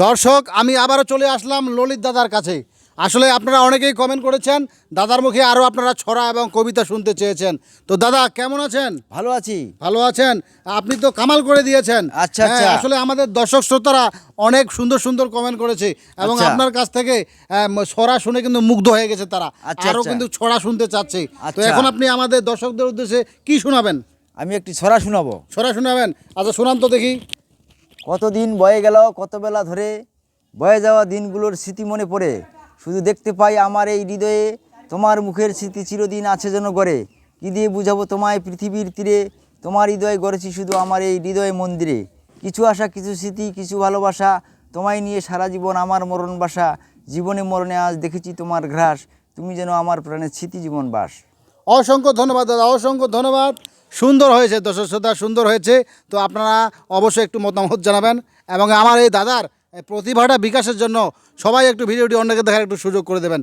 দর্শক, আমি আবারও চলে আসলাম ললিত দাদার কাছে। আসলে আপনারা অনেকেই কমেন্ট করেছেন, দাদার মুখে আরও আপনারা ছড়া এবং কবিতা শুনতে চেয়েছেন। তো দাদা কেমন আছেন? ভালো আছি। ভালো আছেন? আপনি তো কামাল করে দিয়েছেন। আচ্ছা, হ্যাঁ, আচ্ছা। আসলে আমাদের দর্শক শ্রোতারা অনেক সুন্দর সুন্দর কমেন্ট করেছে এবং আচ্ছা। আপনার কাছ থেকে ছড়া শুনে কিন্তু মুগ্ধ হয়ে গেছে তারা। আচ্ছা, আরও আচ্ছা। কিন্তু ছড়া শুনতে চাচ্ছে। তো আচ্ছা। এখন আপনি আমাদের দর্শকদের উদ্দেশ্যে কি শোনাবেন? আমি একটি ছড়া শোনাবো। ছড়া শোনাবেন? আচ্ছা শোনান তো দেখি। কতদিন বয়ে গেল কত বেলা ধরে, বয়ে যাওয়া দিনগুলোর স্মৃতি মনে পড়ে, শুধু দেখতে পাই আমার এই হৃদয়ে তোমার মুখের স্মৃতি চিরদিন আছে যেন গড়ে। কী দিয়ে বুঝাবো তোমায় পৃথিবীর তীরে, তোমার হৃদয় গড়েছি শুধু আমার এই হৃদয় মন্দিরে। কিছু আশা কিছু স্মৃতি কিছু ভালোবাসা, তোমায় নিয়ে সারা জীবন আমার মরণ বাসা। জীবনে মরণে আজ দেখেছি তোমার ঘ্রাস, তুমি যেন আমার প্রাণের স্মৃতি জীবন বাস। অসংখ্য ধন্যবাদ দাদা, অসংখ্য ধন্যবাদ। সুন্দর হয়েছে দর্শক শ্রোতা, সুন্দর হয়েছে। তো আপনারা অবশ্যই একটু মতামত জানাবেন এবং আমার এই দাদার প্রতিভাটা বিকাশের জন্য সবাই একটু ভিডিওটি অন্যকে দেখার একটু সুযোগ করে দেবেন।